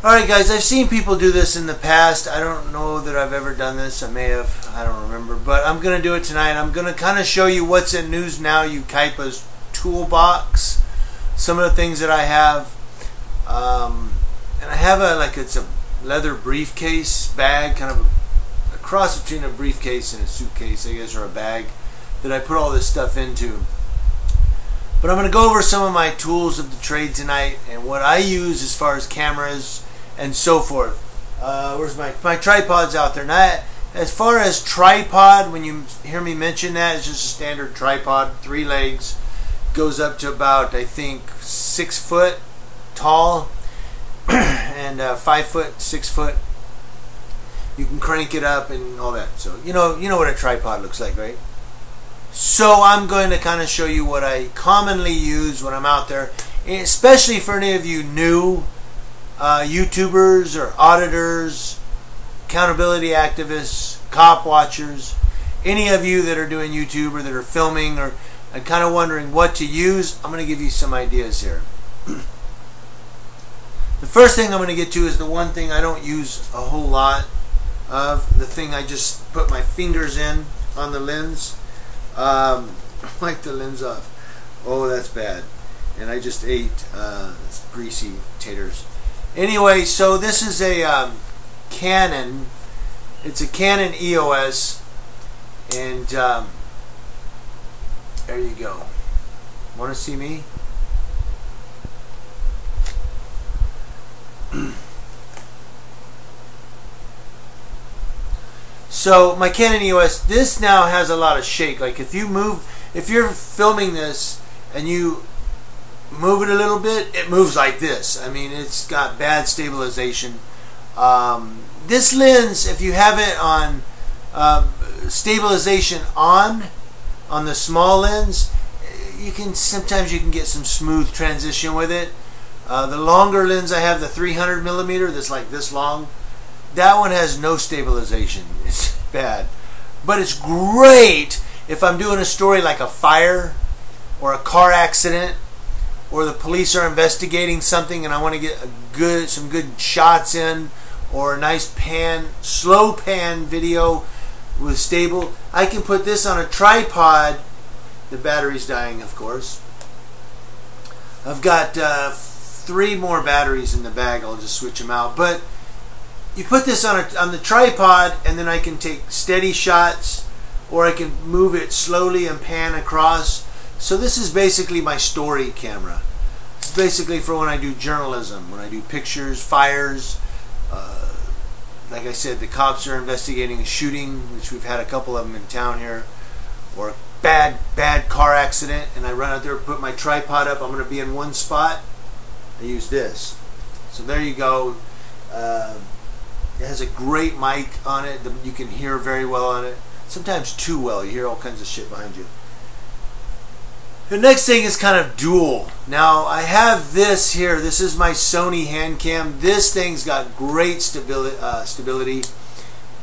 Alright guys, I've seen people do this in the past. I don't know that I've ever done this. I may have. I don't remember. But I'm going to do it tonight. I'm going to kind of show you what's in News Now Yucaipa's toolbox. Some of the things that I have. And I have it's a leather briefcase bag, kind of a cross between a briefcase and a suitcase, I guess, or a bag that I put all this stuff into. But I'm going to go over some of my tools of the trade tonight and what I use as far as cameras and so forth. Where's my tripod's out there. Now, as far as tripod, when you hear me mention that, it's just a standard tripod, 3 legs, goes up to about, I think, 6 foot tall and 5 foot, 6 foot. You can crank it up and all that. So you know what a tripod looks like, right? So I'm going to kind of show you what I commonly use when I'm out there, especially for any of you new YouTubers or auditors, accountability activists, cop watchers, any of you that are doing YouTube or that are filming or kind of wondering what to use. I'm going to give you some ideas here. The first thing I'm going to get to is the one thing I don't use a whole lot of, the thing I just put my fingers in on the lens. Like the lens off. Oh, that's bad. And I just ate greasy taters. Anyway, so this is a Canon. It's a Canon EOS, and there you go. Want to see me? So my Canon EOS, this now has a lot of shake. Like if you're filming this and you move it a little bit, it moves like this. I mean, it's got bad stabilization. This lens, if you have it on stabilization on the small lens, sometimes you can get some smooth transition with it. The longer lens I have, the 300mm, that's like this long, that one has no stabilization. It's bad. But it's great if I'm doing a story like a fire or a car accident, or the police are investigating something and I want to get some good shots in, or a nice slow pan video with stable. I can put this on a tripod. The battery's dying, of course. I've got 3 more batteries in the bag. I'll just switch them out. But you put this on the tripod, and then I can take steady shots, or I can move it slowly and pan across. So this is basically my story camera. It's basically for when I do journalism, when I do pictures, fires. Like I said, the cops are investigating a shooting, which we've had a couple of them in town here, or a bad car accident, and I run out there, put my tripod up. I'm going to be in one spot. I use this. So there you go. It has a great mic on it. You can hear very well on it. Sometimes too well. You hear all kinds of shit behind you. The next thing is kind of dual. Now I have this here. This is my Sony hand cam. This thing's got great stability,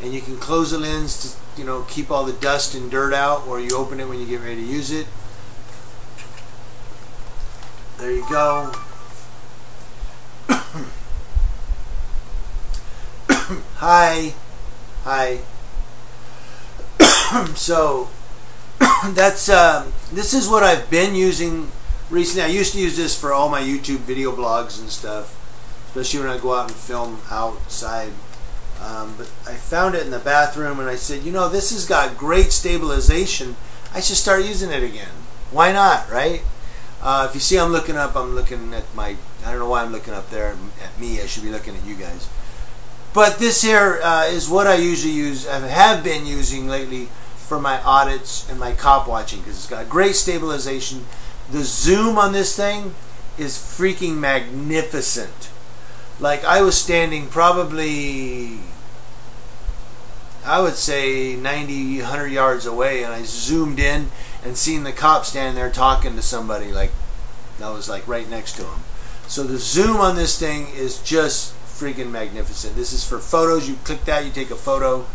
and you can close the lens to keep all the dust and dirt out, or you open it when you get ready to use it. There you go. Hi. So that's this is what I've been using recently. I used to use this for all my YouTube video blogs and stuff, especially when I go out and film outside. But I found it in the bathroom, and I said, this has got great stabilization. I should start using it again. Why not, right? If you see I'm looking up, I'm looking at I don't know why I'm looking up there at me. I should be looking at you guys. But this here is what I usually use, I have been using lately for my audits and my cop watching, because it's got great stabilization. The zoom on this thing is freaking magnificent. Like I was standing probably, I would say 90, 100 yards away, and I zoomed in and seen the cop standing there talking to somebody, like I was like right next to him. So the zoom on this thing is just freaking magnificent. This is for photos. You click that, you take a photo.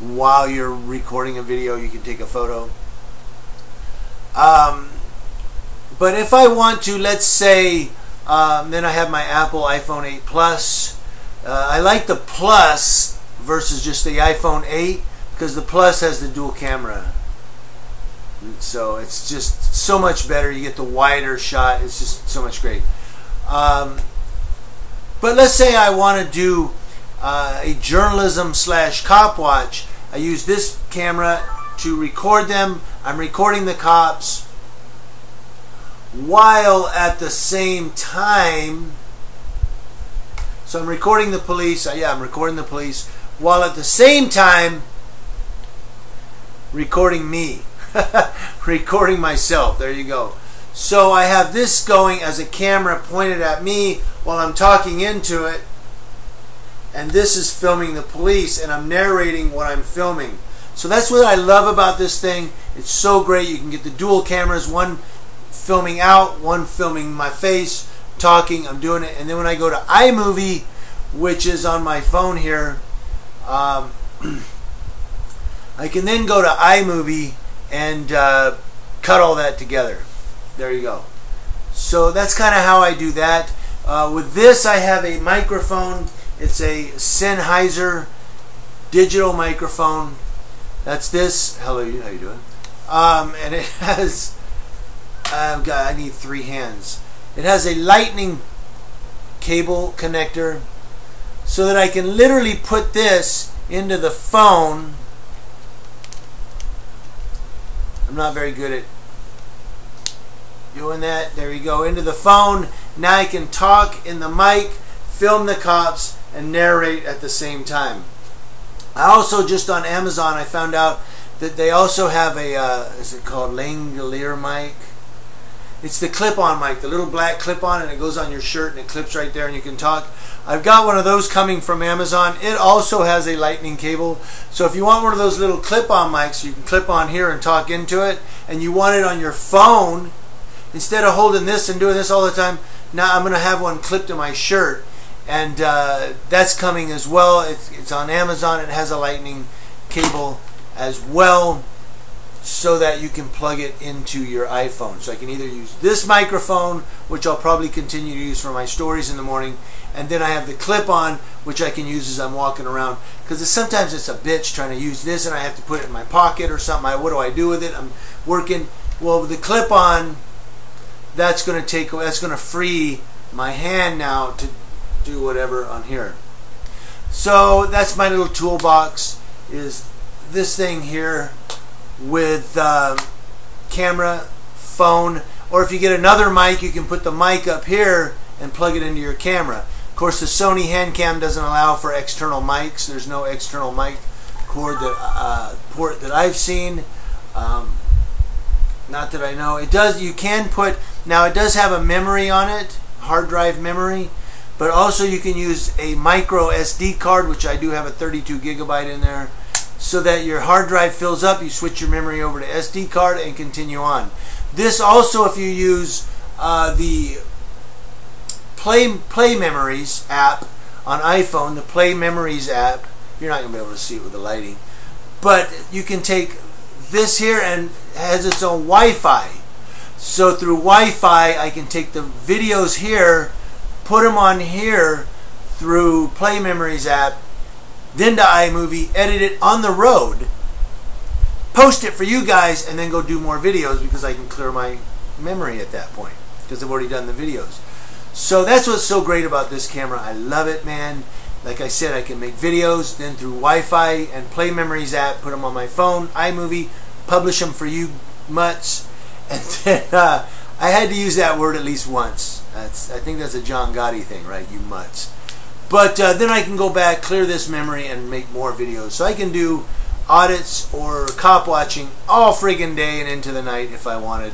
While you're recording a video, you can take a photo. But if I want to, let's say, then I have my Apple iPhone 8 Plus. I like the Plus versus just the iPhone 8 because the Plus has the dual camera. So it's just so much better. You get the wider shot. It's just so much great. But let's say I want to do a journalism / cop watch. I use this camera to record them. I'm recording the cops while at the same time, so I'm recording the police. I'm recording the police while at the same time recording me. Recording myself. There you go. So I have this going as a camera pointed at me while I'm talking into it, and this is filming the police, and I'm narrating what I'm filming. So that's what I love about this thing. It's so great. You can get the dual cameras, one filming out, one filming my face, talking, I'm doing it. And then when I go to iMovie, which is on my phone here, I can then go to iMovie and cut all that together. There you go. So that's kind of how I do that. With this, I have a microphone. It's a Sennheiser digital microphone. That's this. Hello, how you doing? And it has, God, I need 3 hands. It has a lightning cable connector so that I can literally put this into the phone. I'm not very good at doing that. There you go, into the phone. Now I can talk in the mic, film the cops, and narrate at the same time. I also, just on Amazon, I found out that they also have a, is it called lavalier mic? It's the clip-on mic, the little black clip-on, and it goes on your shirt and it clips right there and you can talk. I've got one of those coming from Amazon. It also has a lightning cable. So if you want one of those little clip-on mics, you can clip on here and talk into it, and you want it on your phone, instead of holding this and doing this all the time, now I'm going to have one clipped to my shirt. And that's coming as well. It's on Amazon. It has a lightning cable as well, so that you can plug it into your iPhone. So I can either use this microphone, which I'll probably continue to use for my stories in the morning, and then I have the clip-on, which I can use as I'm walking around. Because sometimes it's a bitch trying to use this, and I have to put it in my pocket or something. What do I do with it? I'm working. Well, with the clip-on, that's going to free my hand now to do whatever on here. So that's my little toolbox, is this thing here with camera, phone, or if you get another mic, you can put the mic up here and plug it into your camera. Of course, the Sony Handcam doesn't allow for external mics. There's no external mic port that I've seen. Not that I know. It does. You can put, now it does have a memory on it, hard drive memory, but also you can use a micro SD card, which I do have a 32 gigabyte in there, so that your hard drive fills up, you switch your memory over to SD card and continue on. This also, if you use the Play Memories app on iPhone, the Play Memories app, you're not going to be able to see it with the lighting, but you can take this here, and it has its own Wi-Fi. So through Wi-Fi, I can take the videos here, put them on here through Play Memories app, then to iMovie, edit it on the road, post it for you guys, and then go do more videos because I can clear my memory at that point because I've already done the videos. So that's what's so great about this camera. I love it, man. Like I said, I can make videos, then through Wi-Fi and Play Memories app, put them on my phone, iMovie, publish them for you mutts, and then I had to use that word at least once. I think that's a John Gotti thing, right? You mutts. But then I can go back, clear this memory, and make more videos. So I can do audits or cop watching all friggin' day and into the night if I wanted.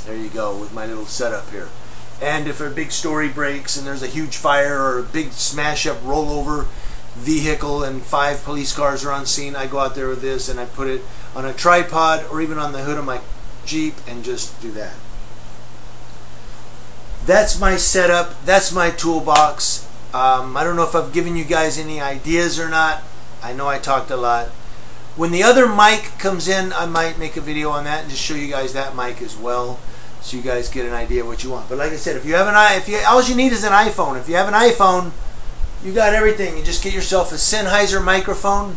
There you go, with my little setup here. And if a big story breaks and there's a huge fire or a big smash-up rollover vehicle and 5 police cars are on scene, I go out there with this and I put it on a tripod or even on the hood of my Jeep and just do that. That's my setup. That's my toolbox. I don't know if I've given you guys any ideas or not. I know I talked a lot. When the other mic comes in, I might make a video on that and just show you guys that mic as well, so you guys get an idea of what you want. But like I said, if you have all you need is an iPhone. If you have an iPhone, You got everything. You just get yourself a Sennheiser microphone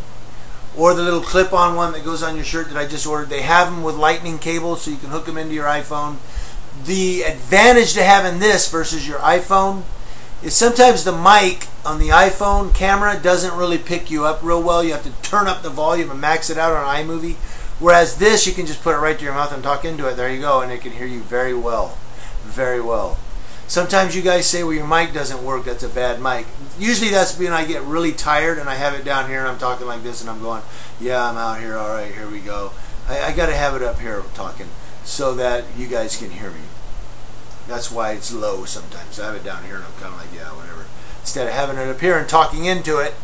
or the little clip-on one that goes on your shirt that I just ordered. They have them with lightning cables so you can hook them into your iPhone. The advantage to having this versus your iPhone is sometimes the mic on the iPhone camera doesn't really pick you up real well. You have to turn up the volume and max it out on iMovie. Whereas this, you can just put it right to your mouth and talk into it. There you go, and it can hear you very well. Very well. Sometimes you guys say, well, your mic doesn't work, that's a bad mic. Usually that's when I get really tired and I have it down here and I'm talking like this and I'm going, yeah, I'm out here, all right, here we go. I got to have it up here talking so that you guys can hear me. That's why it's low sometimes. I have it down here and I'm kind of like, yeah, whatever. Instead of having it up here and talking into it.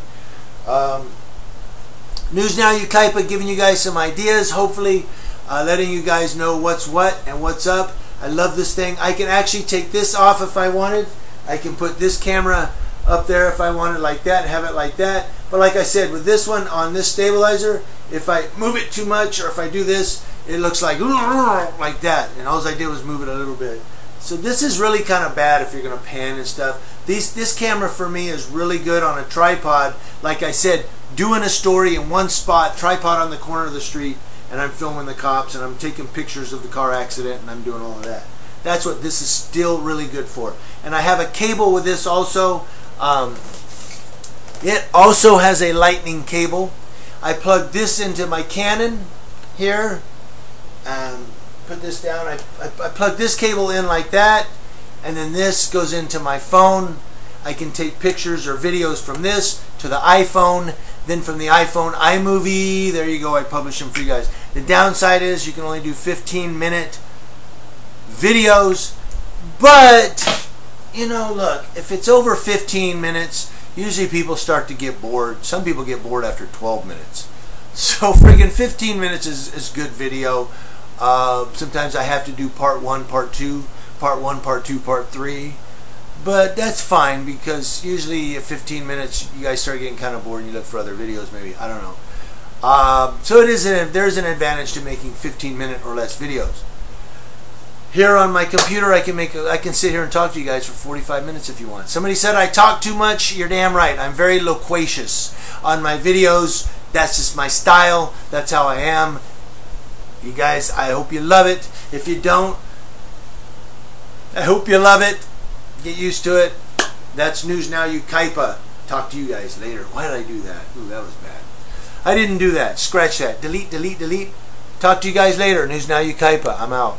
News Now Yucaipa giving you guys some ideas, hopefully letting you guys know what's what and what's up. I love this thing. I can actually take this off if I wanted. I can put this camera up there if I wanted like that and have it like that. But like I said, with this one on this stabilizer, if I move it too much or if I do this, it looks like that. And all I did was move it a little bit. So this is really kind of bad if you're going to pan and stuff. This camera for me is really good on a tripod. Like I said, doing a story in one spot, tripod on the corner of the street, and I'm filming the cops and I'm taking pictures of the car accident and I'm doing all of that. That's what this is still really good for. And I have a cable with this also. It also has a lightning cable. I plug this into my Canon here. Put this down. I plug this cable in like that, and then this goes into my phone. I can take pictures or videos from this to the iPhone, then from the iPhone iMovie. There you go, I publish them for you guys. The downside is you can only do 15-minute videos, but you know, look, if it's over 15 minutes, usually people start to get bored. Some people get bored after 12 minutes. So friggin' 15 minutes is good video. Sometimes I have to do part 1, part 2, part 1, part 2, part 3. But that's fine because usually at 15 minutes you guys start getting kind of bored and you look for other videos maybe. I don't know. So there's an advantage to making 15-minute or less videos. Here on my computer I can sit here and talk to you guys for 45 minutes if you want. Somebody said I talk too much. You're damn right. I'm very loquacious on my videos. That's just my style. That's how I am. You guys, I hope you love it. If you don't, I hope you love it. Get used to it. That's News Now Yucaipa. Talk to you guys later. Why did I do that? Ooh, that was bad. I didn't do that. Scratch that. Delete, delete, delete. Talk to you guys later. News Now Yucaipa. I'm out.